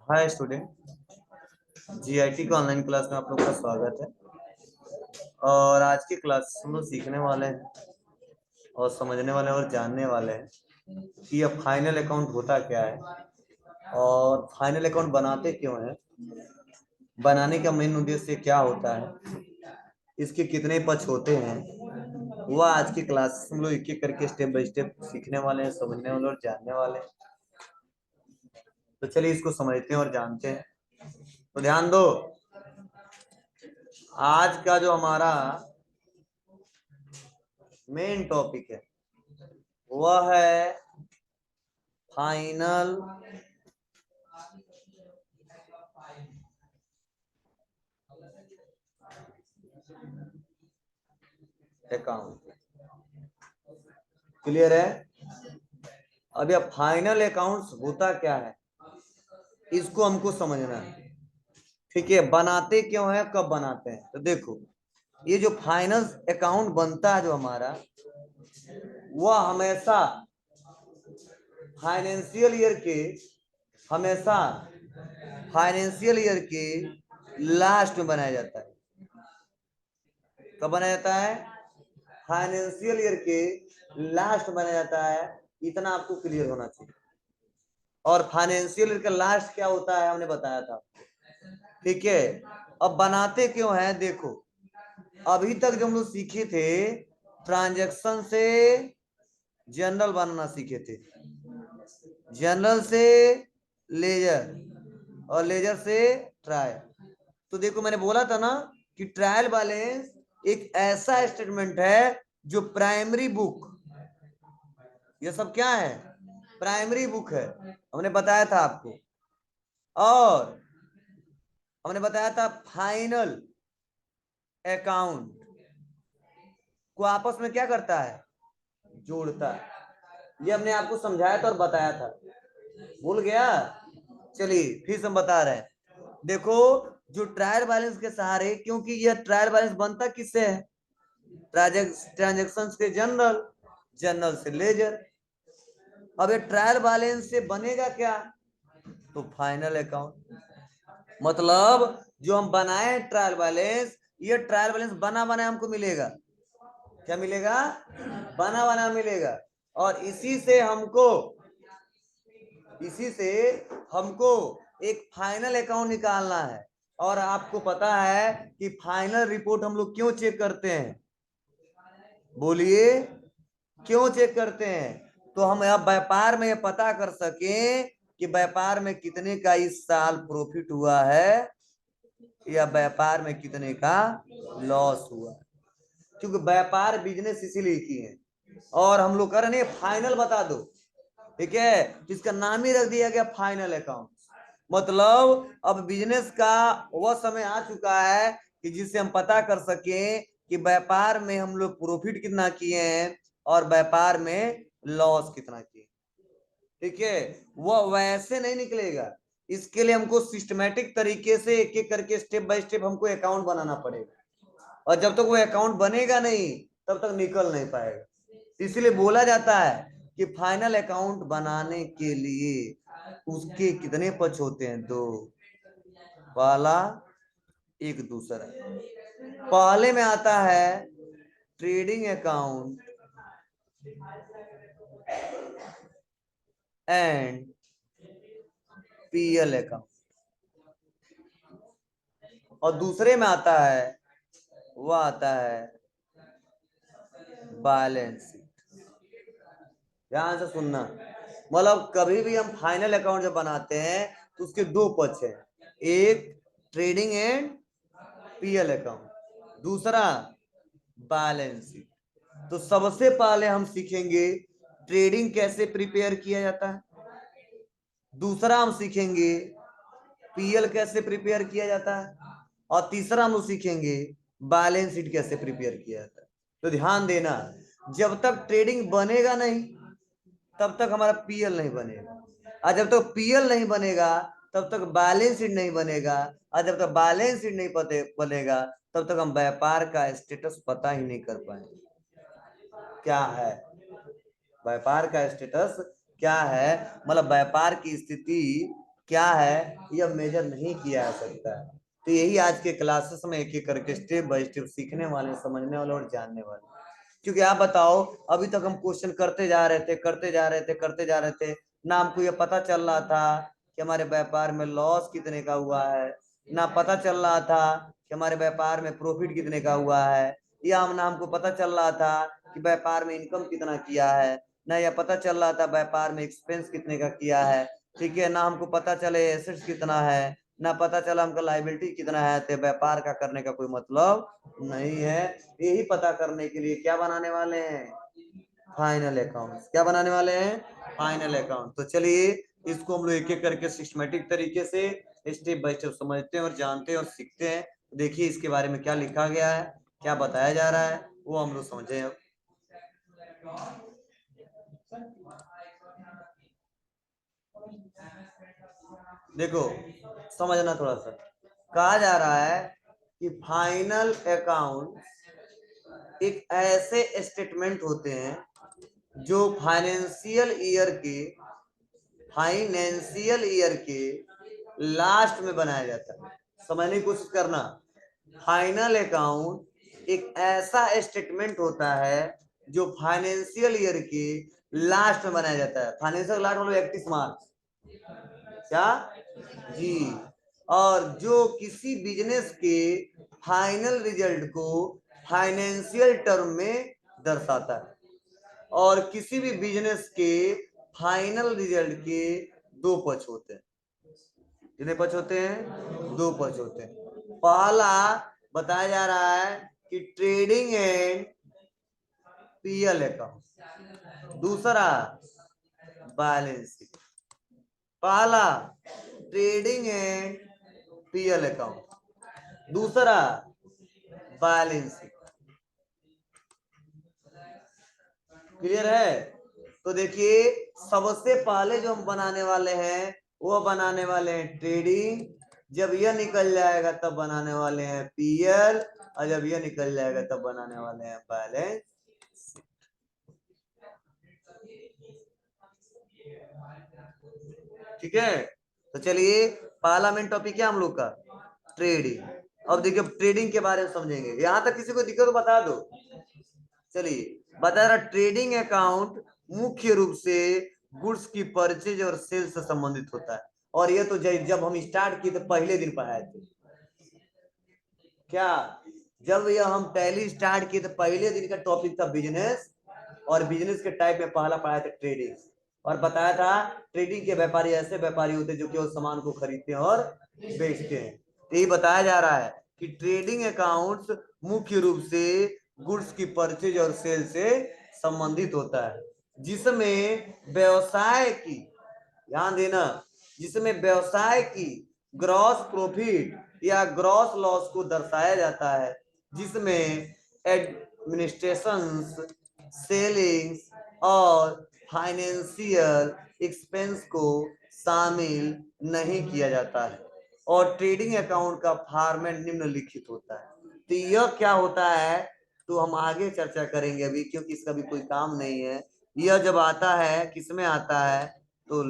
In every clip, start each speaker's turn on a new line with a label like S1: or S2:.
S1: Hi student, GIT के online class में आप लोग का स्वागत है। और आज की क्लास हम लोग सीखने वाले हैं और समझने वाले हैं और जानने वाले हैं कि यह फाइनल अकाउंट होता क्या है और फाइनल अकाउंट बनाते क्यों हैं, बनाने का मेन उद्देश्य क्या होता है, इसके कितने पक्ष होते हैं। वह आज की क्लास हम लोग एक एक करके स्टेप बाय स्टेप सीखने वाले हैं, समझने वाले और जानने वाले हैं। तो चलिए इसको समझते हैं और जानते हैं। तो ध्यान दो, आज का जो हमारा मेन टॉपिक है वह है फाइनल अकाउंट। क्लियर है? अब यह फाइनल अकाउंट्स होता क्या है इसको हमको समझना है। ठीक है, बनाते क्यों है, कब बनाते हैं। तो देखो, ये जो फाइनल अकाउंट बनता है जो हमारा, वह हमेशा फाइनेंशियल ईयर के हमेशा फाइनेंशियल ईयर के लास्ट में बनाया जाता है। कब बनाया जाता है? फाइनेंशियल ईयर के लास्ट बनाया जाता है। इतना आपको क्लियर होना चाहिए। और फाइनेंशियल ईयर का लास्ट क्या होता है हमने बताया था। ठीक है, अब बनाते क्यों हैं। देखो, अभी तक जो हम लोग सीखे थे, ट्रांजैक्शन से जनरल बनाना सीखे थे, जनरल से लेजर और लेजर से ट्रायल। तो देखो, मैंने बोला था ना कि ट्रायल बैलेंस एक ऐसा स्टेटमेंट है जो प्राइमरी बुक, ये सब क्या है, प्राइमरी बुक है, हमने बताया था आपको। और हमने बताया था फाइनल अकाउंट को आपस में क्या करता है, जोड़ता है। ये हमने आपको समझाया था और बताया था, भूल गया? चलिए फिर से हम बता रहे हैं। देखो, जो ट्रायल बैलेंस के सहारे, क्योंकि यह ट्रायल बैलेंस बनता किससे है, ट्रांजेक्शन के जनरल, जनरल से लेजर। अब ये ट्रायल बैलेंस से बनेगा क्या, तो फाइनल अकाउंट। मतलब जो हम बनाए ट्रायल बैलेंस, ये ट्रायल बैलेंस बना बना हमको मिलेगा। क्या मिलेगा? बना बना मिलेगा। और इसी से हमको एक फाइनल अकाउंट निकालना है। और आपको पता है कि फाइनल रिपोर्ट हम लोग क्यों चेक करते हैं, बोलिए क्यों चेक करते हैं? तो हम अब व्यापार में ये पता कर सकें कि व्यापार में कितने का इस साल प्रॉफिट हुआ है या व्यापार में कितने का लॉस हुआ है। क्योंकि व्यापार बिजनेस इसीलिए की है। और हम लोग कर रहे हैं फाइनल बता दो, ठीक है, इसका नाम ही रख दिया गया फाइनल अकाउंट। मतलब अब बिजनेस का वह समय आ चुका है कि जिससे हम पता कर सकें कि व्यापार में हम लोग प्रॉफिट कितना किए हैं और व्यापार में लॉस कितना किए। ठीक है, वह वैसे नहीं निकलेगा। इसके लिए हमको सिस्टमेटिक तरीके से एक एक करके स्टेप बाय स्टेप हमको अकाउंट बनाना पड़ेगा। और जब तक वो अकाउंट बनेगा नहीं तब तक निकल नहीं पाएगा। इसलिए बोला जाता है कि फाइनल अकाउंट बनाने के लिए उसके कितने पक्ष होते हैं, दो, पहला एक दूसरा। पहले में आता है trading account and PL account, और दूसरे में आता है, वह आता है बैलेंस शीट। ध्यान से सुनना, मतलब कभी भी हम फाइनल अकाउंट जब बनाते हैं तो उसके दो पक्ष हैं, एक ट्रेडिंग एंड पीएल अकाउंट, दूसरा बैलेंस शीट। तो सबसे पहले हम सीखेंगे ट्रेडिंग कैसे प्रिपेयर किया जाता है, दूसरा हम सीखेंगे पीएल कैसे प्रिपेयर किया जाता है, और तीसरा हम सीखेंगे बैलेंस शीट कैसे प्रिपेयर किया जाता है। तो ध्यान देना, जब तक ट्रेडिंग बनेगा नहीं तब तक हमारा पीएल नहीं बनेगा, और जब तक पीएल नहीं बनेगा तब तक बैलेंस शीट नहीं बनेगा, और जब तक बैलेंस शीट नहीं बनेगा तब तक हम व्यापार का स्टेटस पता ही नहीं कर पाएंगे क्या है, व्यापार का स्टेटस क्या है, मतलब व्यापार की स्थिति क्या है यह मेजर नहीं किया जा सकता है। तो यही आज के क्लासेस में एक एक करके स्टेप बाय स्टेप सीखने वाले, समझने वाले और जानने वाले। क्योंकि आप बताओ, अभी तक हम क्वेश्चन करते जा रहे थे, करते जा रहे थे, करते जा रहे थे, ना हमको ये पता चल रहा था कि हमारे व्यापार में लॉस कितने का हुआ है, ना पता चल रहा था कि हमारे व्यापार में प्रॉफिट कितने का हुआ है, या ना हमको पता चल रहा था कि व्यापार में इनकम कितना किया है, ना यह पता चल रहा था व्यापार में एक्सपेंस कितने का किया है। ठीक है, ना हमको पता चले एसेट्स कितना है, ना पता चला हमको लाइबिलिटी कितना है। तो व्यापार का करने का कोई मतलब नहीं है। यही पता करने के लिए क्या बनाने वाले हैं, फाइनल अकाउंट। क्या बनाने वाले हैं, फाइनल अकाउंट। तो चलिए इसको हम लोग एक एक करके सिस्टमेटिक तरीके से स्टेप बाय स्टेप समझते हैं और जानते हैं और सीखते हैं। देखिए इसके बारे में क्या लिखा गया है, क्या बताया जा रहा है, वो हम लोग समझे। अब देखो समझना थोड़ा सा, कहा जा रहा है कि फाइनल अकाउंट एक ऐसे स्टेटमेंट होते हैं जो फाइनेंशियल ईयर के लास्ट में बनाया जाता है। समझने की कोशिश करना, फाइनल अकाउंट एक ऐसा स्टेटमेंट होता है जो फाइनेंशियल ईयर के लास्ट में बनाया जाता है। फाइनेंशियल लास्ट मतलब 31 मार्च, क्या जी। और जो किसी बिजनेस के फाइनल रिजल्ट को फाइनेंशियल टर्म में दर्शाता है। और किसी भी बिजनेस के फाइनल रिजल्ट के दो पक्ष होते हैं। कितने पक्ष होते हैं, दो पक्ष होते हैं। पहला बताया जा रहा है कि ट्रेडिंग एंड पीएल अकाउंट, दूसरा बैलेंस शीट। पहला ट्रेडिंग एंड पीएल अकाउंट, दूसरा बैलेंस शीट। क्लियर है। तो देखिए सबसे पहले जो हम बनाने वाले हैं वो बनाने वाले हैं ट्रेडिंग, जब यह निकल जाएगा तब बनाने वाले हैं पीएल, और जब यह निकल जाएगा तब बनाने वाले हैं बैलेंस। ठीक है, तो चलिए पहला मेन टॉपिक क्या हम लोग का, ट्रेडिंग। अब देखिए ट्रेडिंग के बारे में समझेंगे। यहां तक किसी को दिक्कत तो बता दो। चलिए बता रहा, ट्रेडिंग अकाउंट मुख्य रूप से गुड्स की परचेज और सेल से संबंधित होता है। और ये तो जब हम स्टार्ट किए तो पहले दिन पढ़ाए थे। क्या, जब यह हम टैली स्टार्ट किए तो पहले दिन का टॉपिक था बिजनेस, और बिजनेस के टाइप में पहला पढ़ाया था ट्रेडिंग। और बताया था ट्रेडिंग के व्यापारी ऐसे व्यापारी होते हैं जो केवल सामान को खरीदते हैं और बेचते हैं। तो ये बताया जा रहा है कि ट्रेडिंग अकाउंट्स मुख्य रूप से गुड्स की परचेज और सेल से संबंधित होता है, जिसमें व्यवसाय की, ध्यान देना, जिसमें व्यवसाय की ग्रॉस प्रॉफिट या ग्रॉस लॉस को दर्शाया जाता है, जिसमें एडमिनिस्ट्रेशन, सेलिंग्स और फाइनेंशियल एक्सपेंस को शामिल नहीं किया जाता है। और ट्रेडिंग अकाउंट का फॉर्मेट निम्नलिखित होता है। तो यह क्या होता है तो हम आगे चर्चा करेंगे अभी, क्योंकि इसका भी कोई काम नहीं है। यह जब आता है किसमें आता है, तो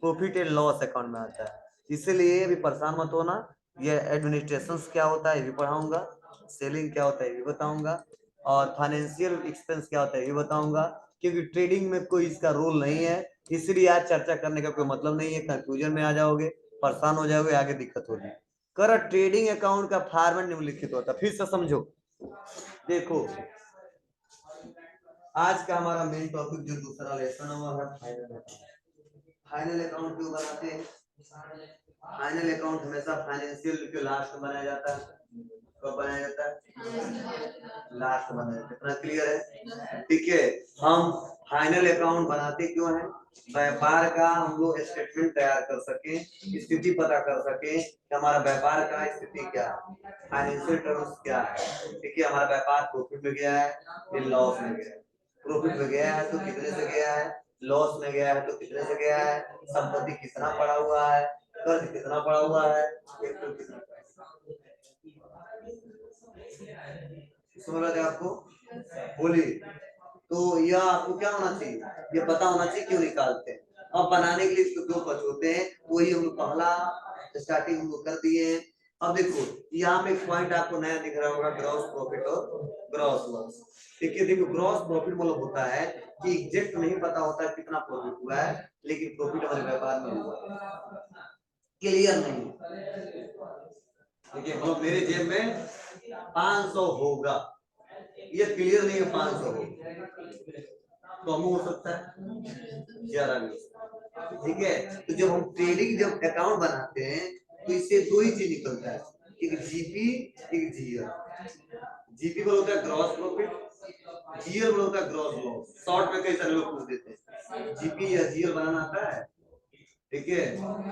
S1: प्रॉफिट एंड लॉस अकाउंट में आता है। इसलिए अभी परेशान मत होना, ये एडमिनिस्ट्रेशन क्या होता है ये भी पढ़ाऊंगा, सेलिंग क्या होता है ये भी बताऊंगा, और फाइनेंशियल एक्सपेंस क्या होता है ये बताऊंगा। क्योंकि ट्रेडिंग में कोई इसका रोल नहीं है, इसलिए आज चर्चा करने का कोई मतलब नहीं है। कंफ्यूजन में आ जाओगे, परेशान हो जाओगे, आगे दिक्कत होगी। कर ट्रेडिंग अकाउंट का फॉर्मेट निम्नलिखित होता है। फिर से समझो, देखो आज का हमारा मेन टॉपिक जो दूसरा लेसन हुआ है फाइनल अकाउंट। फाइनल अकाउंट क्यों बनाते हैं, फाइनल अकाउंट हमेशा फाइनेंशियल के लास्ट में बनाया जाता है। कब बनाया जाता है, लास्ट बनाया जाता है। इतना क्लियर है। ठीक है, हम फाइनल अकाउंट बनाते क्यों हैं, व्यापार का हम लोग स्टेटमेंट तैयार कर सके, स्थिति पता कर सके कि हमारा व्यापार का स्थिति क्या है, फाइनेंशियल टर्म्स क्या है। ठीक है, हमारा व्यापार प्रॉफिट में गया है या लॉस में गया है। प्रॉफिट में गया है तो कितने से गया है, लॉस में गया है तो कितने से गया है, संपत्ति कितना पड़ा हुआ है, कर्ज कितना पड़ा हुआ है, कैपिटल कितना पड़ा हुआ है। समझ रहे आपको, बोलिए। तो यह आपको क्या होना चाहिए, ये पता होना चाहिए क्यों निकालते हैं। अब बनाने के लिए इसको दो पक्ष होते हैं, वही हम लोग पहला स्टार्टिंग हम लोग कर दिए हैं। अब देखो यहाँ पे एक पॉइंट आपको नया दिख रहा होगा, ग्रॉस प्रॉफिट और ग्रॉस लॉस। ठीक है, देखो ग्रॉस प्रॉफिट मतलब होता है कि एग्जैक्ट नहीं पता होता है कितना प्रॉफिट हुआ है, लेकिन प्रॉफिट हमारे व्यापार में हुआ है, क्लियर नहीं। देखिए मतलब मेरे जेब में 500 होगा, ये क्लियर नहीं है 500 होगा, कम हो सकता है, ज्यादा भी। ठीक है, तो जब हम ट्रेडिंग जब अकाउंट बनाते हैं तो इससे दो ही चीज निकलता है, एक जीपी एक जीएल। जीपी बोल होता है ग्रॉस प्रॉफिट, जीएल बोल होता है ग्रॉस लॉस। शॉर्ट में कई सारे लोग पूछ देते हैं जीपी या जीएल बनाना आता है। ठीक है,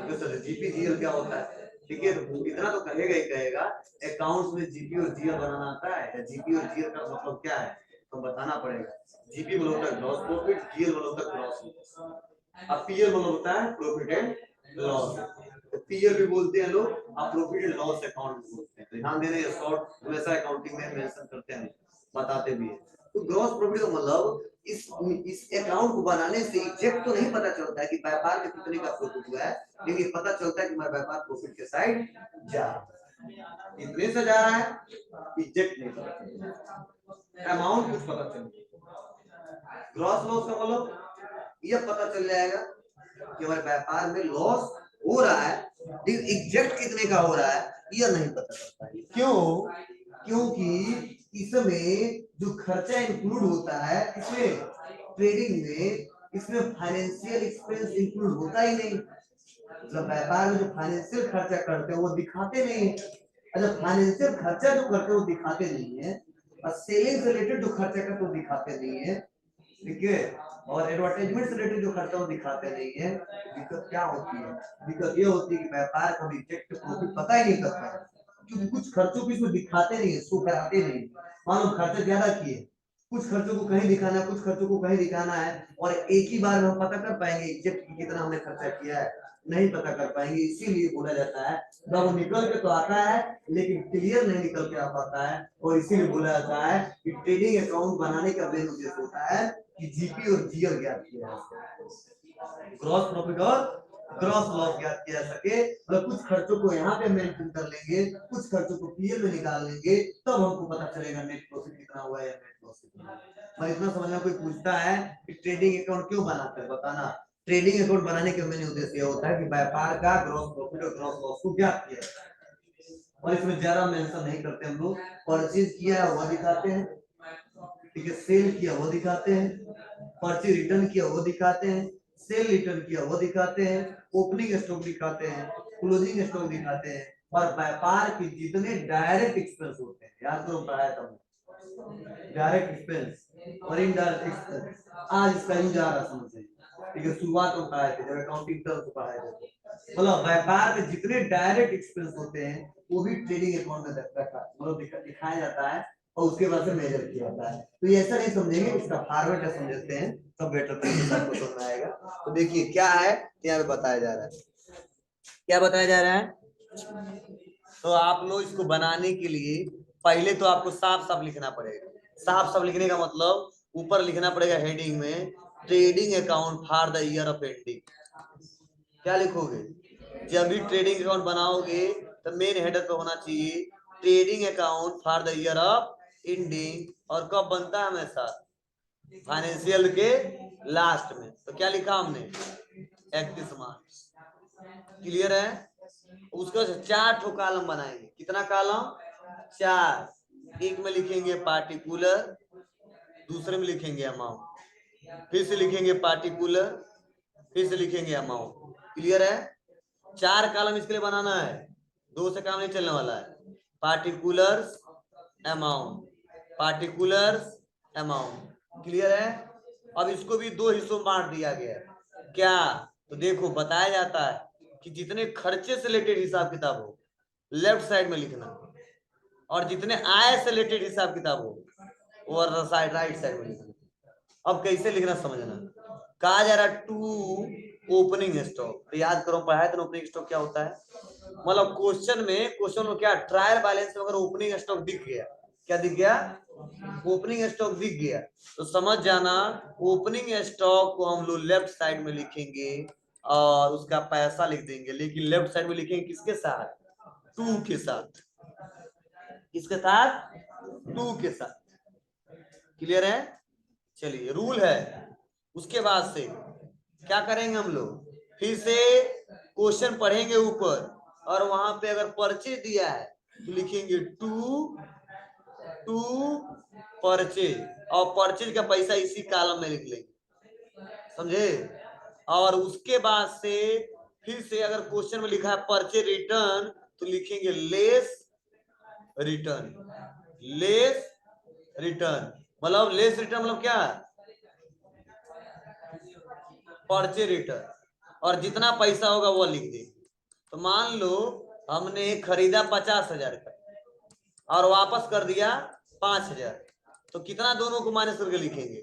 S1: तो सर जीपी जीएल क्या होता है? ठीक है, तो इतना तो कहेगा ही कहेगा अकाउंट्स में जीपी और जीएल बनाना आता है, या जीपी और जीएल का मतलब क्या है तो बताना पड़ेगा। जीपी बोल होता है ग्रॉस प्रॉफिट, जीएल बोल होता है ग्रॉस लॉस, अब पीएल बोल होता है प्रॉफिट एंड लॉस। तो पीएल भी बोलते हैं लोग, आप प्रॉफिट एंड लॉस अकाउंट भी बोलते हैं। तो ध्यान देना, ये शॉर्ट हमेशा अकाउंटिंग में मेंशन करते हैं, बताते भी हैं। तो ग्रॉस प्रॉफिट का मतलब इस अकाउंट को बनाने से एग्जैक्ट तो नहीं पता चलता है कि व्यापार में कितने का प्रॉफिट हुआ है, लेकिन पता चलता है कि हमारा व्यापार प्रॉफिट के साइड जा रहा है, इतने से जा रहा है, एग्जैक्ट नहीं पता चलता, अमाउंट कुछ पता चलता। ग्रॉस लॉस का मतलब यह पता चल जाएगा कि हमारे व्यापार में लॉस हो रहा है, लेकिन एग्जैक्ट कितने का हो रहा है यह नहीं पता चलता है। क्यों? क्योंकि इसमें जो खर्चा इंक्लूड होता है, इसमें ट्रेडिंग में इसमें फाइनेंशियल एक्सपेंस इंक्लूड होता ही नहीं। मतलब व्यापार में जो फाइनेंशियल खर्चा करते हैं वो दिखाते नहीं है। अच्छा, फाइनेंशियल खर्चा जो करते हैं वो दिखाते नहीं है, और सेलिंग से रिलेटेड जो खर्चा करते हैं वो दिखाते नहीं है। ठीक है, और एडवर्टाइजमेंट से रिलेटेड जो खर्चा वो दिखाते नहीं है। दिक्कत क्या होती है? दिक्कत ये होती है कि व्यापार का एग्जैक्ट प्रॉफिट पता ही नहीं करता है, क्योंकि कुछ खर्चों को इसमें दिखाते नहीं है, शो कराते नहीं। मान लो खर्चे ज्यादा किए, कुछ खर्चों को कहीं दिखाना है, कुछ खर्चों को कहीं दिखाना है, और एक ही बार में हम पता कर पाएंगे एग्जैक्ट कितना हमने खर्चा किया है? नहीं पता कर पाएंगे। इसीलिए बोला जाता है वो निकल के तो आता है लेकिन क्लियर नहीं निकल के आ पाता है, और इसीलिए बोला जाता है कि ट्रेडिंग अकाउंट बनाने का मेन उद्देश्य होता है कि जीपी और जीएल ज्ञात किया जा सके, ग्रॉस प्रॉफिट और ग्रॉस लॉस ज्ञात किया जा सके। और कुछ खर्चों को यहाँ पे मेंशन कर लेंगे, कुछ खर्चों को पीएल में निकाल लेंगे, तब हमको पता चलेगा नेट प्रॉफिट कितना हुआ है या नेट लॉस कितना हुआ है। इतना समझना, कोई पूछता है कि ट्रेडिंग अकाउंट क्यों बनाते हैं, बताना। ट्रेडिंग अकाउंट बनाने का मेन उद्देश्य होता है कि व्यापार का ग्रॉस प्रॉफिट और ग्रॉस लॉस को ज्ञात किया जाए, और इसमें ज्यादा मेंशन नहीं करते हम लोग। परचेज किया है वो दिखाते हैं, ठीक है, सेल किया वो दिखाते हैं, परचेज रिटर्न किया वो दिखाते हैं, सेल रिटर्न किया वो दिखाते हैं, ओपनिंग स्टॉक दिखाते हैं, क्लोजिंग स्टॉक दिखाते हैं, और व्यापार के जितने डायरेक्ट एक्सपेंस होते हैं, याद करो पढ़ाया था डायरेक्ट एक्सपेंस और इनडायरेक्ट एक्सपेंस, आज इसका यूज आ रहा समझ। ठीक है, शुरुआत में पढ़ाए थे जब अकाउंटिंग टर्म को पढ़ाए थे, मतलब व्यापार में जितने डायरेक्ट एक्सपेंस होते हैं वो भी ट्रेडिंग अकाउंट में मतलब दिखाया जाता है, और उसके बाद से मेजर किया जाता है। तो ये ऐसा नहीं समझेंगे, इसका फॉर्मेट है समझते हैं तब बेटर तरीके से आपको समझ आएगा। तो देखिए क्या है यहाँ पे बताया जा रहा है, क्या बताया जा रहा है। तो आप लोग इसको बनाने के लिए पहले तो आपको साफ साफ लिखना पड़ेगा। साफ साफ लिखने का मतलब ऊपर लिखना पड़ेगा हेडिंग में trading account for the year of ending. क्या लिखोगे? जब भी ट्रेडिंग अकाउंट बनाओगे तो मेन हेडर पे होना चाहिए trading account for the year of ending, और कब बनता है? हमेशा फाइनेंशियल के लास्ट में। तो क्या लिखा हमने? 31 मार्च। क्लियर है? उसका 4 ठो कॉलम बनाएंगे। कितना कॉलम? 4। एक में लिखेंगे पार्टिकुलर, दूसरे में लिखेंगे अमाउंट, फिर से लिखेंगे पार्टिकुलर, फिर से लिखेंगे अमाउंट। क्लियर है? 4 कॉलम इसके लिए बनाना है, 2 से काम नहीं चलने वाला है। Particulars amount, particulars amount. Clear है? अब इसको भी 2 हिस्सों में बांट दिया गया है। क्या? तो देखो बताया जाता है कि जितने खर्चे से रिलेटेड हिसाब किताब हो लेफ्ट साइड में लिखना, और जितने आय से रिलेटेड हिसाब किताब हो वो राइट साइड में लिखना। अब कैसे लिखना समझना। कहा जा रहा टू ओपनिंग स्टॉक, तो याद करो पढ़ाया था ओपनिंग स्टॉक क्या होता है। मतलब क्वेश्चन में क्या ट्रायल बैलेंस में अगर ओपनिंग स्टॉक दिख गया क्या दिख गया? ओपनिंग स्टॉक दिख गया। तो समझ जाना ओपनिंग स्टॉक को हम लोग लेफ्ट साइड में लिखेंगे और उसका पैसा लिख देंगे, लेकिन लेफ्ट साइड में लिखेंगे किसके साथ? टू के साथ। किसके साथ? टू के साथ। क्लियर है? चलिए रूल है। उसके बाद से क्या करेंगे हम लोग? फिर से क्वेश्चन पढ़ेंगे ऊपर, और वहां पे अगर परचेज दिया है तो लिखेंगे टू परचेज, और परचेज का पैसा इसी कॉलम में लिख लेंगे। समझे? और उसके बाद से फिर से अगर क्वेश्चन में लिखा है परचेज रिटर्न तो लिखेंगे लेस रिटर्न। लेस रिटर्न मतलब लेस रिटर्न मतलब क्या? परचेज रिटर्न, और जितना पैसा होगा वो लिख देंगे। तो मान लो हमने खरीदा 50,000 का और वापस कर दिया 5,000, तो कितना दोनों को माइनस करके लिखेंगे?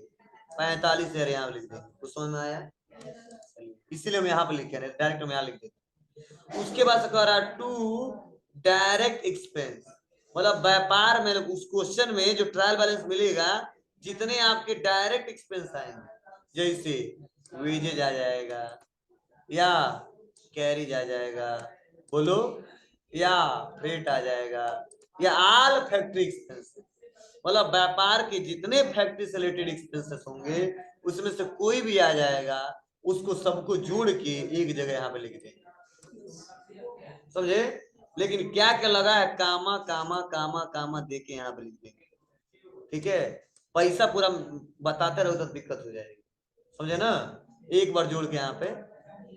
S1: 45,000 यहाँ लिख देंगे। कुछ समझ में आया? इसीलिए हम यहाँ पे लिखे हैं, डायरेक्ट हम यहाँ लिख देते। उसके बाद से कह रहा टू डायरेक्ट एक्सपेंस, मतलब व्यापार में उस क्वेश्चन में जो ट्रायल बैलेंस मिलेगा जितने आपके डायरेक्ट एक्सपेंस आएंगे, जैसे वेजेज आ जाएगा या कैरिज आ जाएगा, बोलो, या फ्रेट आ जाएगा, या ऑल फैक्ट्री एक्सपेंसेस, मतलब व्यापार के जितने फैक्ट्री से रिलेटेड एक्सपेंसेस होंगे उसमें से कोई भी आ जाएगा, उसको सबको जोड़ के एक जगह यहाँ पे लिख देंगे। समझे? लेकिन क्या क्या लगा है? कामा कामा कामा कामा दे के यहाँ पे लिख देंगे। ठीक है? पैसा पूरा बताते रहो तो दिक्कत हो जाएगी। समझे ना? एक बार जोड़ के यहाँ पे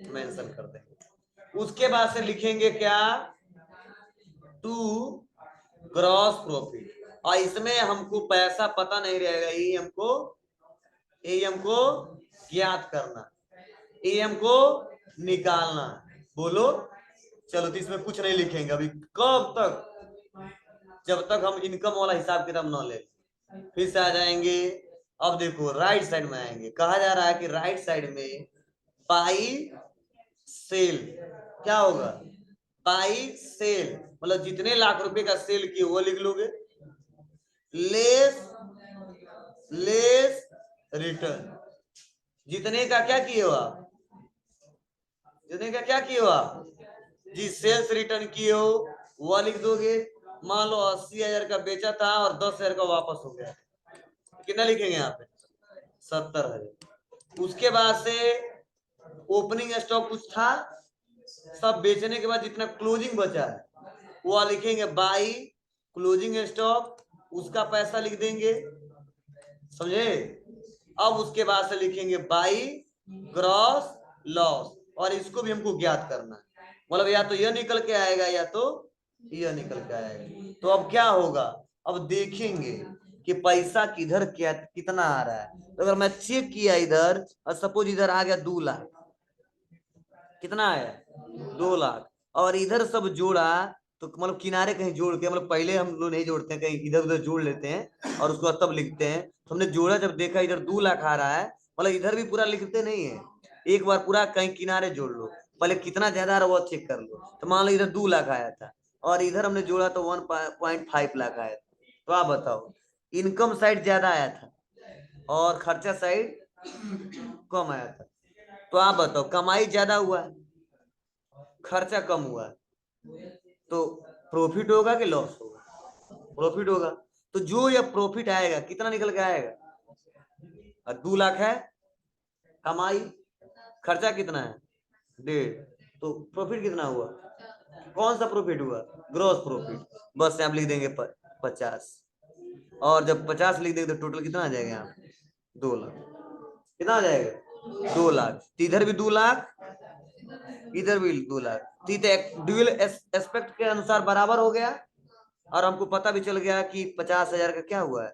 S1: मेंशन कर देंगे। उसके बाद से लिखेंगे क्या? टू ग्रॉस प्रॉफिट, और इसमें हमको पैसा पता नहीं रहेगा, ये हमको ज्ञात करना, ये हमको निकालना। बोलो। चलो तो इसमें कुछ नहीं लिखेंगे अभी, कब तक? जब तक हम इनकम वाला हिसाब किताब न ले। फिर से आ जाएंगे। अब देखो राइट साइड में आएंगे, कहा जा रहा है कि राइट साइड में बाई सेल क्या होगा? बाई सेल मतलब जितने लाख रुपए का सेल किए वो लिख लोगे, लेस लेस रिटर्न। जितने का क्या किए हो आप? जितने का क्या किए हो आप? जी सेल्स रिटर्न किए हो वो लिख दोगे। मान लो 80,000 का बेचा था और 10,000 का वापस हो गया, कितना लिखेंगे यहाँ पे? 70,000। उसके बाद से ओपनिंग स्टॉक कुछ था, सब बेचने के बाद जितना क्लोजिंग बचा है वो लिखेंगे बाई क्लोजिंग स्टॉक, उसका पैसा लिख देंगे। समझे? अब उसके बाद से लिखेंगे बाई ग्रॉस लॉस, और इसको भी हमको ज्ञात करना है, मतलब या तो यह निकल के आएगा या तो यह निकल के आएगा। तो अब क्या होगा? अब देखेंगे कि पैसा किधर क्या कितना आ रहा है। तो अगर मैं चेक किया इधर और सपोज इधर आ गया 2 लाख, कितना आया? 2 लाख, और इधर सब जोड़ा तो मतलब किनारे कहीं जोड़ के, मतलब पहले हम लोग नहीं जोड़ते हैं, कहीं इधर उधर जोड़ लेते हैं और उसको तब लिखते हैं। तो हमने जोड़ा, जब देखा इधर 2 लाख आ रहा है, मतलब इधर भी पूरा लिखते नहीं है, एक बार पूरा कहीं किनारे जोड़ लो, पहले कितना ज्यादा आ रहा है वो चेक कर लो। तो मान लो इधर 2 लाख आया था और इधर हमने जोड़ा तो 1.5 लाख आया था। तो आप बताओ इनकम साइड ज्यादा आया था और खर्चा साइड कम आया था। तो आप बताओ कमाई ज्यादा हुआ है, खर्चा कम हुआ है, तो प्रॉफिट होगा कि लॉस होगा? प्रॉफिट होगा। तो जो ये प्रॉफिट आएगा कितना निकल के आएगा? 2 लाख है कमाई, खर्चा कितना है? 1.5, तो प्रॉफिट कितना हुआ? कौन सा प्रॉफिट हुआ? Gross profit. बस आप लिख देंगे 50, और जब 50 लिख देंगे तो टोटल कितना आ जाएगा यहाँ? 2 लाख। कितना आ जाएगा? 2 लाख। तो इधर भी 2 लाख, इधर भी 2 लाख। तो ड्यूअल एस्पेक्ट के अनुसार बराबर हो गया, और हमको पता भी चल गया कि 50,000 का क्या हुआ है?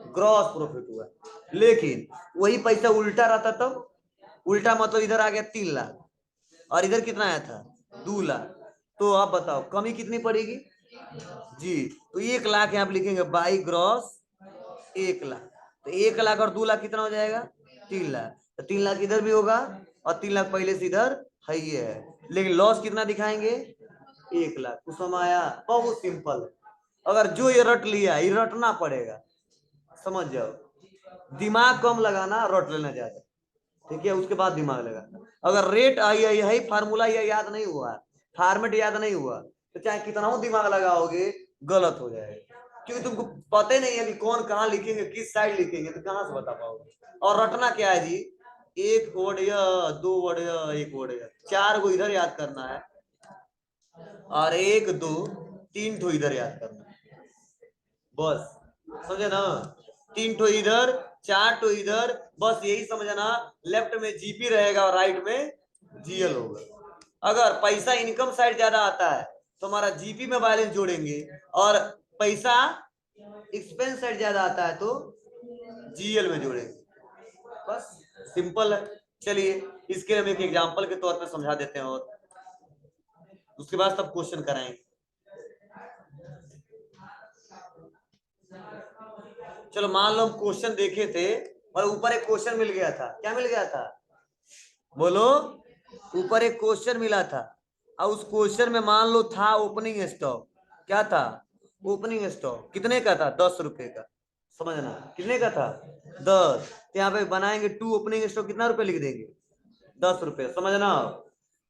S1: ग्रॉस प्रॉफिट हुआ। लेकिन वही पैसा उल्टा रहता तब, उल्टा मतलब इधर आ गया 3 लाख और इधर कितना आया था? 2 लाख। तो आप बताओ कमी कितनी पड़ेगी? जी तो 1 लाख यहाँ पे लिखेंगे बाई ग्रॉस 1 लाख। तो 1 लाख और 2 लाख कितना हो जाएगा? 3 लाख। तो 3 लाख इधर भी होगा और 3 लाख पहले से इधर है ही है, लेकिन लॉस कितना दिखाएंगे? 1 लाख। कुछ समझ आया? बहुत सिंपल। अगर जो ये रट लिया ये रटना पड़ेगा, समझ जाओ। दिमाग कम लगाना, रट लेना ज्यादा, ठीक है, उसके बाद दिमाग लगाना। अगर रेट आई आई है फार्मूला ये याद नहीं हुआ, फॉर्मेट याद नहीं हुआ, तो चाहे कितना हो दिमाग लगाओगे गलत हो जाएगा, क्योंकि तुमको पता ही नहीं है कि कौन कहाँ लिखेंगे, किस साइड लिखेंगे, तो कहाँ से बता पाओगे। और रटना क्या है जी, एक वर्ड या दो वर्ड या एक वर्ड या चार को इधर याद करना है, और एक दो तीन ठो इधर याद करना है, बस, समझे ना। तीन ठो इधर, चार ठो इधर, बस यही समझना। लेफ्ट में जीपी रहेगा और राइट में जीएल होगा। अगर पैसा इनकम साइड ज्यादा आता है तो हमारा जीपी में बैलेंस जोड़ेंगे, और पैसा एक्सपेंस साइड ज्यादा आता है तो जीएल में जोड़ेंगे, बस सिंपल है। चलिए इसके हम एक एग्जांपल के तौर पे समझा देते हैं, और उसके बाद सब क्वेश्चन कराएंगे। चलो मान लो हम क्वेश्चन देखे थे और ऊपर एक क्वेश्चन मिल गया था, क्या मिल गया था बोलो, ऊपर एक क्वेश्चन मिला था, और उस क्वेश्चन में मान लो था ओपनिंग स्टॉक, क्या था, ओपनिंग स्टॉक कितने का था, 10 रुपए का, समझना कितने का था 10, तो यहाँ पे बनाएंगे टू ओपनिंग स्टॉक, कितना रुपए लिख देंगे 10 रुपए, समझना।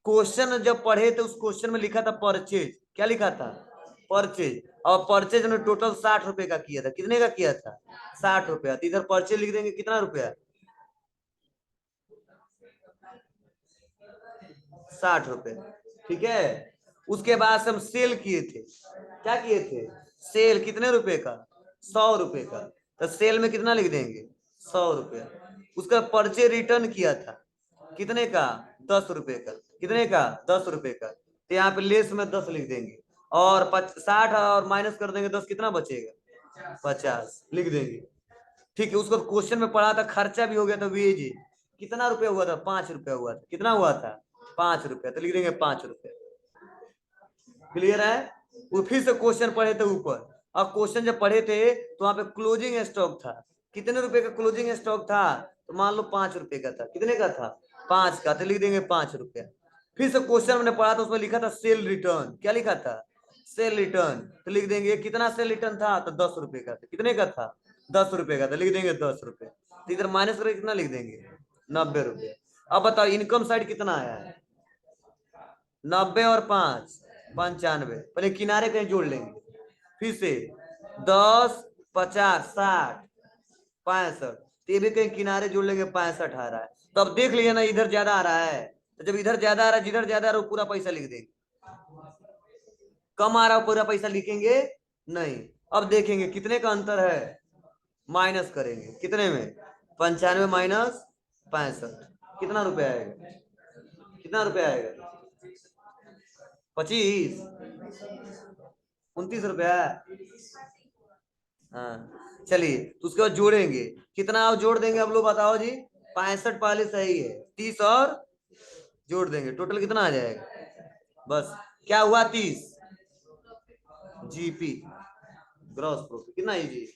S1: क्वेश्चन जब पढ़े तो उस क्वेश्चन में लिखा था परचेज, क्या लिखा था परचेज, और परचेज ने टोटल 60 रुपए का किया था, कितने का किया था 60 रुपया, तो इधर परचेज लिख देंगे कितना रुपया 60 रुपए, ठीक है। उसके बाद से हम सेल किए थे, क्या किए थे सेल, कितने रुपए का 100 रुपए का, तो सेल में कितना लिख देंगे 100 रुपया। उसका परचे रिटर्न किया था कितने का 10 रुपए का, कितने का 10 रुपए का, तो यहाँ पे लेस में 10 लिख देंगे, और 60 और माइनस कर देंगे 10, कितना बचेगा 50 लिख देंगे, ठीक है। उसको क्वेश्चन में पढ़ा था, खर्चा भी हो गया था, वेज कितना रुपया हुआ था 5 रुपया हुआ था, कितना हुआ था 5 रुपया, तो लिख देंगे 5 रुपया, क्लियर है। वो फिर से क्वेश्चन पढ़े थे ऊपर, और क्वेश्चन जब पढ़े थे तो वहां पे क्लोजिंग स्टॉक था, कितने रुपए का क्लोजिंग स्टॉक था, तो मान लो 5 रुपए का था, कितने का था 5 का, तो लिख देंगे 5 रुपया। फिर से क्वेश्चन हमने पढ़ा था, उसमें लिखा था सेल रिटर्न, क्या लिखा था सेल रिटर्न, तो लिख देंगे कितना सेल रिटर्न था, तो 10 रुपए का था, कितने का था 10 रुपए का, तो लिख देंगे 10 रुपए, तो इधर माइनस करके कितना लिख देंगे 90 रुपये। अब बताओ इनकम साइड कितना आया है 90 और 5 95, पहले किनारे कहीं जोड़ लेंगे, फिर से 10 50 60 65, तो ये भी कहीं किनारे जोड़ लेंगे 65 आ रहा है, तो अब देख लीजिए ना इधर ज्यादा आ रहा है, तो जब इधर ज्यादा आ रहा है, जिधर ज्यादा आ रहा है पूरा पैसा लिख देंगे, कम आ रहा है पूरा पैसा लिखेंगे नहीं। अब देखेंगे कितने का अंतर है, माइनस करेंगे कितने में 95 माइनस 65, कितना रुपया आएगा, कितना रुपया आएगा 25 29 रुपया, हाँ चलिए, तो उसके बाद जोड़ेंगे कितना, आप जोड़ देंगे अब लोग बताओ जी, 65 पहले सही है, 30 और जोड़ देंगे, टोटल कितना आ जाएगा, बस क्या हुआ 30, जीपी ग्रॉस प्रॉफिट कितना है जी,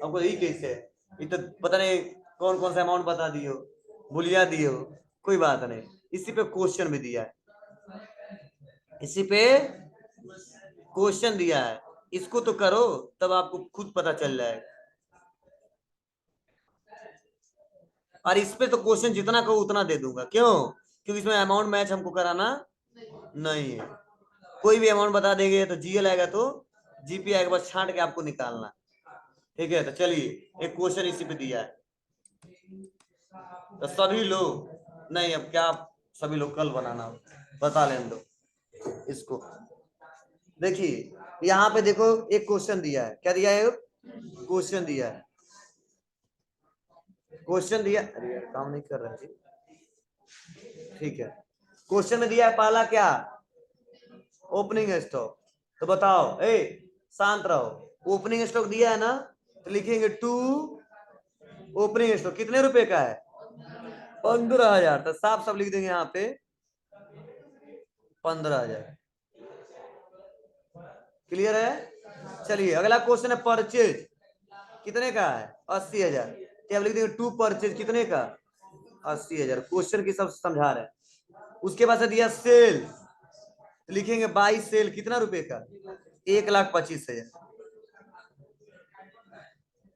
S1: आपको यही कैसे है, ये तो पता नहीं कौन कौन सा अमाउंट बता दिए हो, भूलिया दिए हो, कोई बात नहीं, इसी पे क्वेश्चन भी दिया है, इसी पे क्वेश्चन दिया है, इसको तो करो तब आपको खुद पता चल जाएगा। और इस पे तो क्वेश्चन जितना कहो उतना दे दूंगा, क्यों, क्योंकि इसमें अमाउंट मैच हमको कराना नहीं है, कोई भी अमाउंट बता देंगे तो जीएल आएगा तो जीपी आएगा, बस छांट के आपको निकालना, ठीक है। तो चलिए एक क्वेश्चन इसी पे दिया है, तो सभी लोग नहीं, अब क्या सभी लोग कल बनाना बता लें दो इसको, देखिए यहाँ पे देखो एक क्वेश्चन दिया है, क्या दिया है क्वेश्चन दिया है, क्वेश्चन दिया, अरे यार काम नहीं कर रहा है, ठीक है। क्वेश्चन में दिया है पहला क्या ओपनिंग स्टॉक, तो बताओ ए शांत रहो, ओपनिंग स्टॉक दिया है ना, तो लिखेंगे टू ओपनिंग स्टॉक कितने रुपए का है 15,000, तो साफ साफ लिख देंगे यहाँ पे 15,000, क्लियर है। चलिए अगला क्वेश्चन है परचेज कितने का है 80,000, तो अब लिख देंगे टू परचेज कितने का 80,000, क्वेश्चन की सब समझा रहे हैं। उसके बाद से दिया सेल, तो लिखेंगे बाई सेल कितना रुपए का 1,25,000।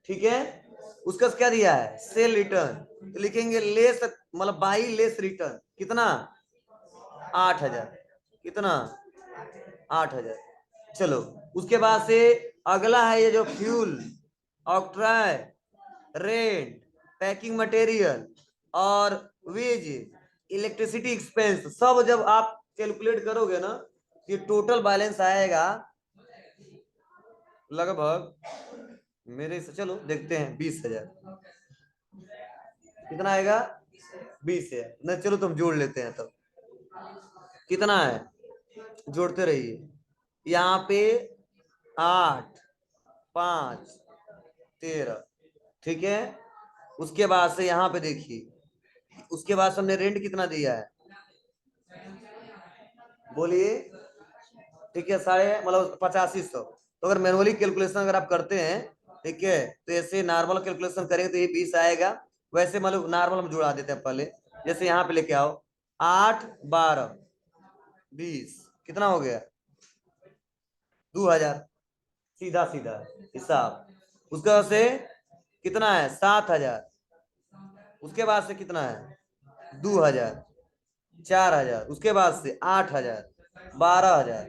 S1: ठीक है, उसका क्या दिया है, सेल रिटर्न, तो लिखेंगे लेस, मतलब बाई लेस रिटर्न कितना, 8,000। कितना, 8,000। चलो, उसके बाद से अगला है ये जो fuel, octroi, rent, packing material और वेज, इलेक्ट्रिसिटी एक्सपेंस, सब जब आप कैलकुलेट करोगे ना, ये टोटल बैलेंस आएगा लगभग, मेरे से चलो देखते हैं, 20,000। कितना आएगा, 20,000। नहीं चलो तुम जोड़ लेते हैं तब, कितना है, जोड़ते रहिए। यहाँ पे 8, 5, 13, ठीक है। उसके बाद से यहाँ पे देखिए, उसके बाद से हमने रेंट कितना दिया है, बोलिए, ठीक है, साढ़े मतलब 8500। तो अगर मैनुअली कैलकुलेशन अगर आप करते हैं, ठीक है, तो ऐसे नॉर्मल कैलकुलेशन करेंगे तो ये 20 आएगा। वैसे मतलब नॉर्मल हम जुड़ा देते हैं पहले, जैसे यहाँ पे लेके आओ, 8, 12, 20, कितना हो गया, 2,000, सीधा सीधा हिसाब। उसके बाद से कितना है, 7,000। उसके बाद से कितना है, 2,000, 4,000। उसके बाद से 8,000, 12,000,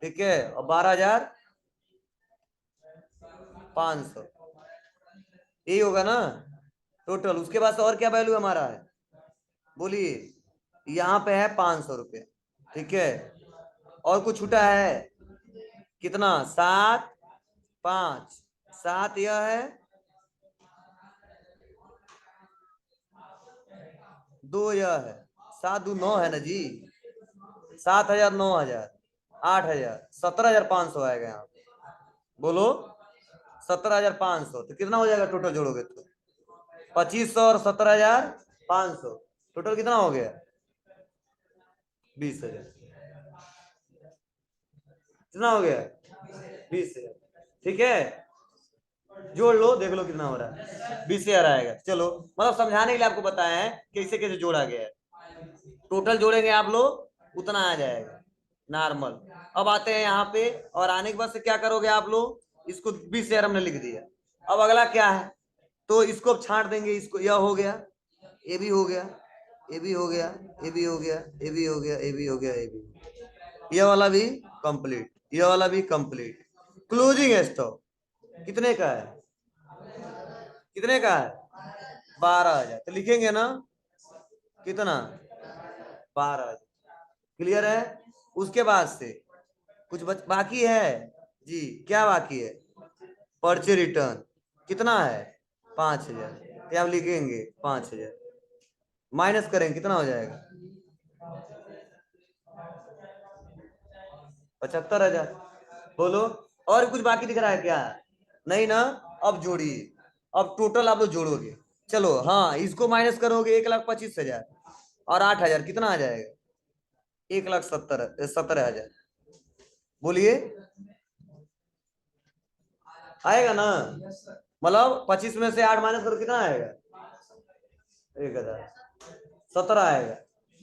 S1: ठीक है, और 12,500, यही होगा ना टोटल। उसके बाद से और क्या वैल्यू हमारा है, बोलिए, यहाँ पे है 500 रुपये, ठीक है। और कुछ छूटा है, कितना, 7, 5, 7 यह है, 2 यह है, 7 2 9 है ना जी, 7,000, 9,000, 8,000, 17,500 आएगा यहाँ, बोलो, 17,500। तो कितना हो जाएगा टोटल जोड़ोगे तो, 2,500 और 17,500, टोटल कितना हो गया, 20,000। कितना हो गया, 20,000, ठीक है। जोड़ लो, देख लो कितना हो रहा है, 20,000 आएगा। चलो, मतलब समझाने के लिए आपको बताया है कैसे कैसे जोड़ा गया है। टोटल जोड़ेंगे आप लोग, उतना आ जाएगा नॉर्मल। अब आते हैं यहाँ पे, और आने के बाद से क्या करोगे आप लोग, इसको 20,000 हमने लिख दिया। अब अगला क्या है, तो इसको अब छांट देंगे, इसको, यह हो गया, ये भी हो गया, ये भी हो गया, ये भी हो गया, ये भी हो गया, ये भी हो गया, ये भी, ये वाला भी कंप्लीट, ये वाला भी कंप्लीट। क्लोजिंग स्टॉक कितने का है, कितने का है, 12,000। तो लिखेंगे ना, कितना, 12,000। क्लियर है। उसके बाद से कुछ बाकी है जी, क्या बाकी है, पर्चे रिटर्न कितना है, 5,000। तो आप लिखेंगे 5,000, माइनस करेंगे कितना हो जाएगा, 75,000। बोलो, और कुछ बाकी दिख रहा है क्या, नहीं ना। अब जोड़िए, अब टोटल आप लोग जोड़ोगे, चलो, हाँ, इसको माइनस करोगे, 1,25,000 और 8,000 कितना आ जाएगा, 1,70,000। बोलिए, आएगा ना, मतलब 25 में से 8 माइनस करो, कितना आएगा, 1,017 आएगा,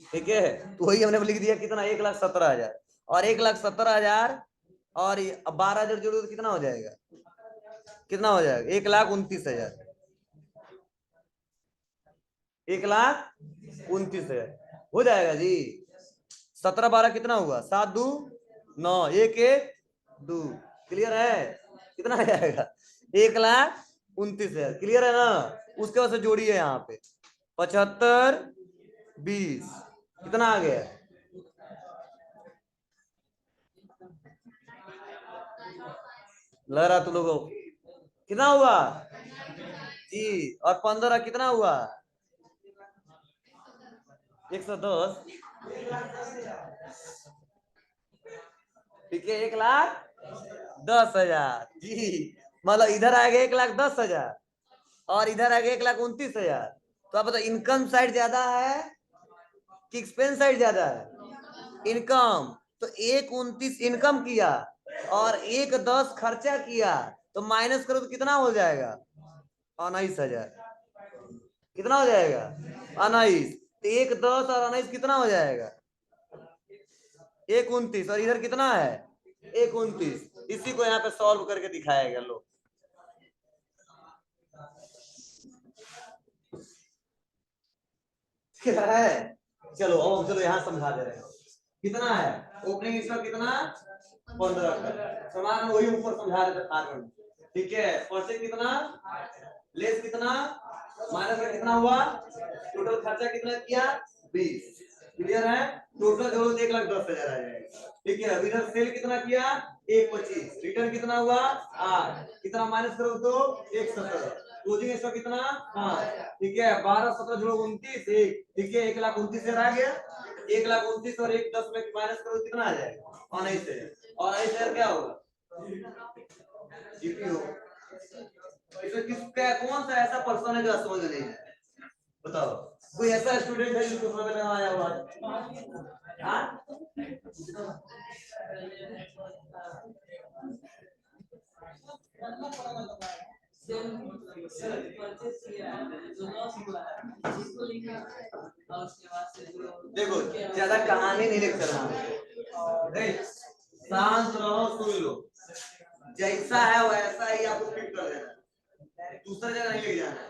S1: ठीक है। तो वही हमने लिख दिया, कितना, 1,17,000, और 1,17,000 और 12,000 जोड़ो तो कितना हो जाएगा, कितना हो जाएगा, 1,29,000, 1,29,000 हो जाएगा जी। 17 12 कितना हुआ, 7 2 9, 1 1 2, क्लियर है, कितना आ जाएगा, 1,29,000, क्लियर है ना। उसके बाद से जोड़िए यहाँ पे, 75 20, कितना आ गया, लग रहा तुम लोगों, कितना हुआ जी, और 15 कितना हुआ, 110, ठीक है, 1,10,000 जी। मतलब इधर आएगा 1,10,000 और इधर आएगा 1,29,000। तो आप बताओ, इनकम साइड ज्यादा है कि एक्सपेंस साइड ज्यादा है, इनकम। तो 1,29 इनकम किया और 1,10 खर्चा किया, तो माइनस करो तो कितना हो जाएगा, 19,000। कितना हो जाएगा, 19। तो 1,10 और 19 कितना हो जाएगा, 1,29, और इधर कितना है, 1,29। इसी को यहाँ पे सॉल्व करके दिखाया गया। लो है, चलो अब चलो यहाँ समझा दे रहे हैं। कितना है ओपनिंग स्टॉक, कितना 15 का समान, वही ऊपर समझा रहे थे फार्मूला। ठीक है, परचेज कितना, लेस कितना, माइनस में कितना हुआ, टोटल खर्चा कितना किया 20। क्लियर है, टोटल जोड़ो 1,10,000 आ जाएगा। ठीक है, अब इधर सेल कितना किया 1,25, रिटर्न कितना हुआ 8, कितना माइनस करो तो 1,17, क्लोजिंग स्टॉक कितना 5। ठीक है, 12 17 जोड़ो 29 1। ठीक है, 1,29,000 आ गया, 1,29,000 और 1,10 में माइनस करो कितना आ जाएगा 19,000, और ऐसे क्या होगा जीपी होगा। इसमें किसका कौन सा ऐसा पर्सन है जो समझ में नहीं है, बताओ कोई ऐसा स्टूडेंट है जिसको समझ में आया हुआ है? देखो ज्यादा कहानी नहीं लिख रहा, शांत रहो सुन लो, जैसा है वैसा ही आपको फिट कर देना, दूसरा जगह नहीं ले जाना।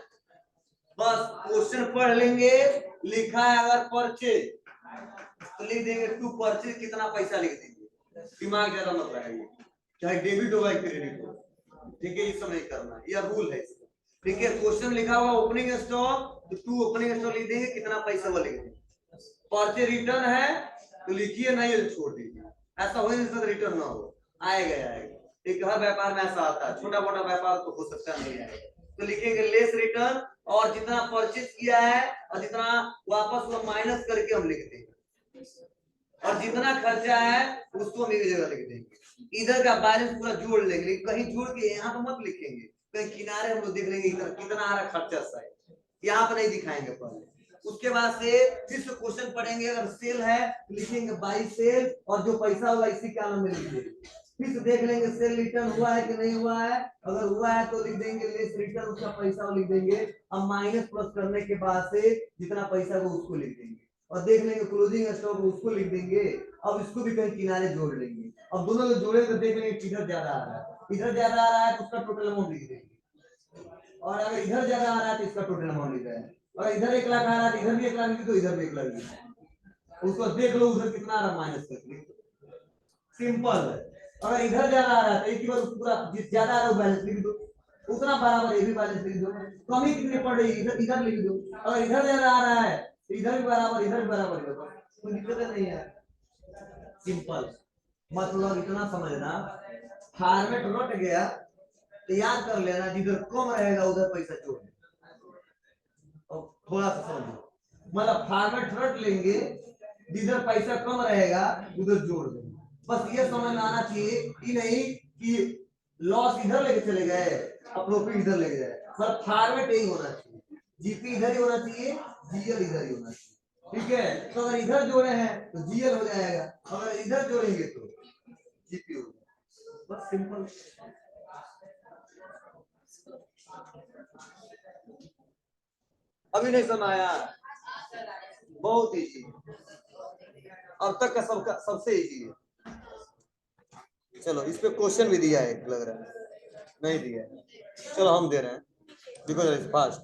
S1: बस क्वेश्चन पढ़ लेंगे, लिखा है अगर परचेज तो लिख देंगे टू परचेज, कितना पैसा लिख देंगे, दिमाग ज्यादा मत लगाइए, चाहे डेबिट हो या क्रेडिट हो। ठीक है, इस समय करना, यह रूल है इसका। ठीक है, क्वेश्चन लिखा हुआ ओपनिंग स्टॉक तो टू ओपनिंग स्टॉक लिख देंगे, कितना पैसा वो लिख देंगे। परचेज रिटर्न है तो लिखिए, नहीं तो छोड़ दीजिए, ऐसा हो नहीं सकता रिटर्न ना हो, आएगा आएगा। एक हर व्यापार में ऐसा आता है, छोटा मोटा व्यापार तो हो सकता नहीं है, तो लिखेंगे लेस रिटर्न, और जितना परचेज किया है और जितना वापस वो माइनस करके हम लिख देंगे, और जितना खर्चा है उसको हम एक जगह लिख देंगे। इधर का बैलेंस पूरा जोड़ लेंगे, कहीं जोड़ के यहाँ पे मत लिखेंगे, कहीं किनारे हम लोग देख लेंगे इधर कितना आ रहा खर्चा साइड, यहाँ पे नहीं दिखाएंगे पहले। उसके बाद से फिर से क्वेश्चन पढ़ेंगे, अगर सेल है तो लिखेंगे बाई सेल, और जो पैसा होगा इसी कॉलम में लिख देंगे। फिर से देख लेंगे सेल रिटर्न हुआ है कि नहीं हुआ है, अगर हुआ है तो लिख देंगे लेस रिटर्न, उसका पैसा लिख देंगे, अब माइनस प्लस करने के बाद से जितना पैसा हो उसको लिख देंगे, और देख लेंगे क्लोजिंग स्टॉक उसको लिख देंगे। अब इसको भी कहीं किनारे जोड़ लेंगे, अब दोनों को जोड़े तो देख लेंगे किधर ज्यादा आ रहा है, इधर ज्यादा आ रहा है तो उसका टोटल अमाउंट लिख देंगे, और अगर इधर ज्यादा आ रहा है तो इसका टोटल अमाउंट लिख देंगे, और इधर 1 लाख आ रहा है इधर भी 1 लाख लिख दो, इधर भी 1 लाख लिख दो, उसको देख लो उधर कितना आ रहा माइनस करके, सिंपल है। अगर इधर ज्यादा आ रहा है तो एक ही बार पूरा ज्यादा आ रहा है बैलेंस लिख दो, उतना बराबर ये भी बैलेंस लिख दो, कमी कितनी पड़ रही है इधर इधर लिख दो, अगर इधर ज्यादा आ रहा है तो इधर भी बराबर इधर भी बराबर, कोई दिक्कत नहीं है, सिंपल। मतलब इतना समझना, फॉर्मेट रट गया तो याद कर लेना, जिधर कम रहेगा उधर पैसा जोड़, थोड़ा सा समझो, मतलब फॉर्मेट रट लेंगे, जिधर पैसा कम रहेगा उधर जोड़ देंगे, बस ये समझ में आना चाहिए कि नहीं कि लॉस इधर लेके चले गए और प्रॉफिट इधर लेके जाए, बस फॉर्मेट यही होना चाहिए, जीपी इधर ही होना चाहिए, जीएल इधर ही होना चाहिए। ठीक है, तो अगर इधर जोड़े हैं तो जीएल हो जाएगा, अगर इधर जोड़ेंगे तो जीपी हो जाएगा, बस सिंपल। अभी नहीं समझ आया, बहुत इजी, अब तक का सबसे इजी है। चलो इस पे क्वेश्चन भी दिया है, लग रहा है नहीं दिया है, चलो हम दे रहे हैं बिकॉज इट्स फास्ट।